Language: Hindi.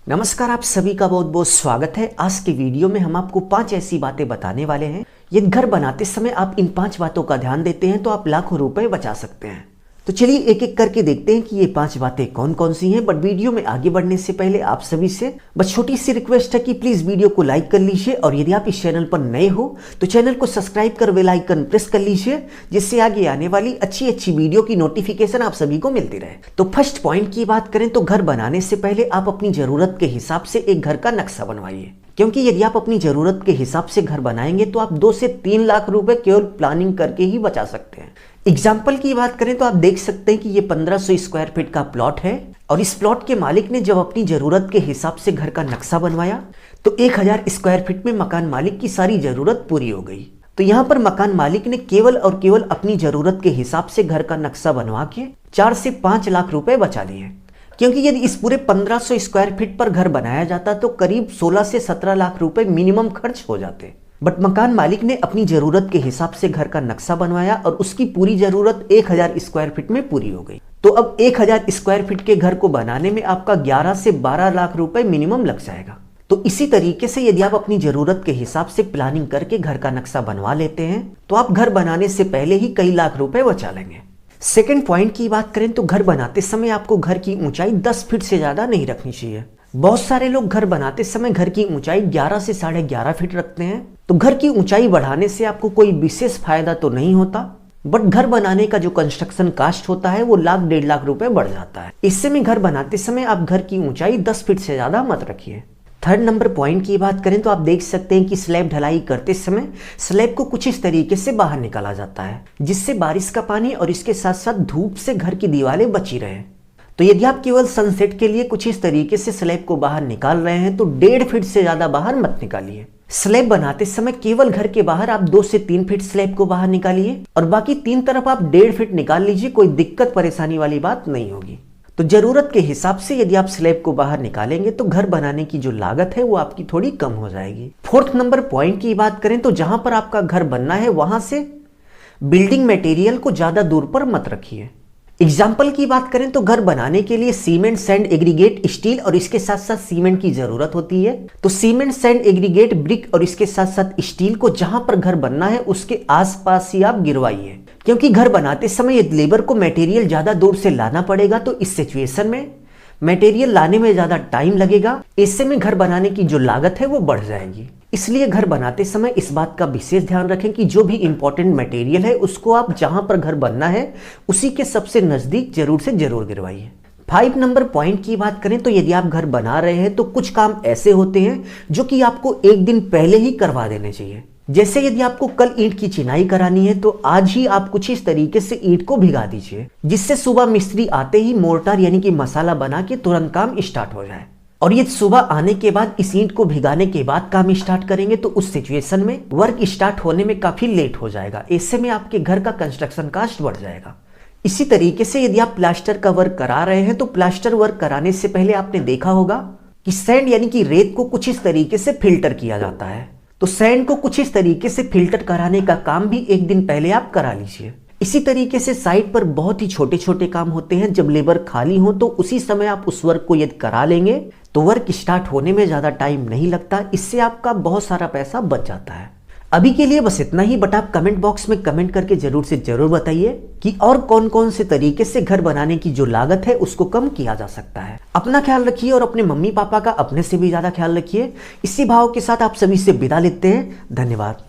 नमस्कार, आप सभी का बहुत बहुत स्वागत है। आज के वीडियो में हम आपको 5 ऐसी बातें बताने वाले हैं। यदि घर बनाते समय आप इन 5 बातों का ध्यान देते हैं तो आप लाखों रुपए बचा सकते हैं। तो चलिए एक एक करके देखते हैं कि ये 5 बातें कौन कौन सी हैं। बट वीडियो में आगे बढ़ने से पहले आप सभी से बस छोटी सी रिक्वेस्ट है कि प्लीज वीडियो को लाइक कर लीजिए और यदि आप इस चैनल पर नए हो तो चैनल को सब्सक्राइब कर बेल आइकन प्रेस कर लीजिए, जिससे आगे आने वाली अच्छी अच्छी वीडियो की नोटिफिकेशन आप सभी को मिलती रहे। तो फर्स्ट पॉइंट की बात करें तो घर बनाने से पहले आप अपनी जरूरत के हिसाब से एक घर का नक्शा बनवाइए, क्योंकि यदि आप अपनी जरूरत के हिसाब से घर बनाएंगे तो आप 2 से 3 लाख रुपए केवल प्लानिंग करके ही बचा सकते हैं। एग्जाम्पल की बात करें तो आप देख सकते हैं कि ये 1500 स्क्वायर फीट का प्लॉट है और इस प्लॉट के मालिक ने जब अपनी जरूरत के हिसाब से घर का नक्शा बनवाया तो 1000 स्क्वायर फीट में मकान मालिक की सारी जरूरत पूरी हो गई। तो यहाँ पर मकान मालिक ने केवल और केवल अपनी जरूरत के हिसाब से घर का नक्शा बनवा के 4 से 5 लाख रुपए बचा लिए, क्योंकि यदि इस पूरे 1500 स्क्वायर फीट पर घर बनाया जाता तो करीब 16 से 17 लाख रुपए मिनिमम खर्च हो जाते। बट मकान मालिक ने अपनी जरूरत के हिसाब से घर का नक्शा बनवाया और उसकी पूरी जरूरत 1000 स्क्वायर फीट में पूरी हो गई। तो अब 1000 स्क्वायर फीट के घर को बनाने में आपका 11 से 12 लाख रुपए मिनिमम लग जाएगा। तो इसी तरीके से यदि आप अपनी जरूरत के हिसाब से प्लानिंग करके घर का नक्शा बनवा लेते हैं तो आप घर बनाने से पहले ही कई लाख रुपए बचा लेंगे। सेकेंड पॉइंट की बात करें तो घर बनाते समय आपको घर की ऊंचाई 10 फीट से ज्यादा नहीं रखनी चाहिए। बहुत सारे लोग घर बनाते समय घर की ऊंचाई 11 से 11.5 फीट रखते हैं। तो घर की ऊंचाई बढ़ाने से आपको कोई विशेष फायदा तो नहीं होता, बट घर बनाने का जो कंस्ट्रक्शन कास्ट होता है वो 1.5 लाख रुपए बढ़ जाता है। इससे में घर बनाते समय आप घर की ऊंचाई 10 फीट से ज्यादा मत रखिए। थर्ड नंबर पॉइंट की बात करें तो आप देख सकते हैं कि स्लैब ढलाई करते समय स्लैब को कुछ इस तरीके से बाहर निकाला जाता है जिससे बारिश का पानी और इसके साथ साथ धूप से घर की दीवारें बची रहे। तो यदि आप केवल सनसेट के लिए कुछ इस तरीके से स्लैब को बाहर निकाल रहे हैं तो 1.5 फीट से ज्यादा बाहर मत निकालिए। स्लैब बनाते समय केवल घर के बाहर आप 2 से 3 फीट स्लैब को बाहर निकालिए और बाकी 3 तरफ आप 1.5 फीट निकाल लीजिए। कोई दिक्कत परेशानी वाली बात नहीं होगी। तो जरूरत के हिसाब से यदि आप स्लैब को बाहर निकालेंगे तो घर बनाने की जो लागत है वो आपकी थोड़ी कम हो जाएगी। फोर्थ नंबर पॉइंट की बात करें तो जहां पर आपका घर बनना है वहां से बिल्डिंग मटेरियल को ज्यादा दूर पर मत रखिए। एग्जाम्पल की बात करें तो घर बनाने के लिए सीमेंट, सैंड, एग्रीगेट, स्टील और इसके साथ साथ सीमेंट की जरूरत होती है। तो सीमेंट, सैंड, एग्रीगेट, ब्रिक और इसके साथ साथ स्टील को जहां पर घर बनना है उसके आसपास ही आप गिरवाइए, क्योंकि घर बनाते समय लेबर को मटेरियल ज्यादा दूर से लाना पड़ेगा। तो इस सिचुएशन में मटेरियल लाने में ज्यादा टाइम लगेगा, इससे में घर बनाने की जो लागत है वो बढ़ जाएगी। इसलिए घर बनाते समय इस बात का विशेष ध्यान रखें कि जो भी इंपॉर्टेंट मटेरियल है उसको आप जहां पर घर बनना है उसी के सबसे नजदीक जरूर से जरूर गिरवाइए। 5 नंबर पॉइंट की बात करें तो यदि आप घर बना रहे हैं तो कुछ काम ऐसे होते हैं जो कि आपको एक दिन पहले ही करवा देने चाहिए। जैसे यदि आपको कल ईंट की चिनाई करानी है तो आज ही आप कुछ इस तरीके से ईंट को भिगा दीजिए, जिससे सुबह मिस्त्री आते ही मोर्टार यानी कि मसाला बना के तुरंत काम स्टार्ट हो जाए। और ये सुबह आने के बाद इस ईंट को भिगाने के बाद काम स्टार्ट करेंगे तो उस सिचुएशन में वर्क स्टार्ट होने में काफी लेट हो जाएगा। इससे में आपके घर का कंस्ट्रक्शन कास्ट बढ़ जाएगा। इसी तरीके से यदि आप प्लास्टर का वर्क करा रहे हैं तो प्लास्टर वर्क कराने से पहले आपने देखा होगा कि सैंड यानी कि रेत को कुछ इस तरीके से फिल्टर किया जाता है। तो सैंड को कुछ इस तरीके से फिल्टर कराने का काम भी एक दिन पहले आप करा लीजिए। इसी तरीके से साइट पर बहुत ही छोटे छोटे काम होते हैं, जब लेबर खाली हो तो उसी समय आप उस वर्क को यदि करा लेंगे तो वर्क स्टार्ट होने में ज्यादा टाइम नहीं लगता। इससे आपका बहुत सारा पैसा बच जाता है। अभी के लिए बस इतना ही, बट आप कमेंट बॉक्स में कमेंट करके जरूर से जरूर बताइए कि और कौन कौन से तरीके से घर बनाने की जो लागत है उसको कम किया जा सकता है। अपना ख्याल रखिए और अपने मम्मी पापा का अपने से भी ज्यादा ख्याल रखिए। इसी भाव के साथ आप सभी से विदा लेते हैं। धन्यवाद।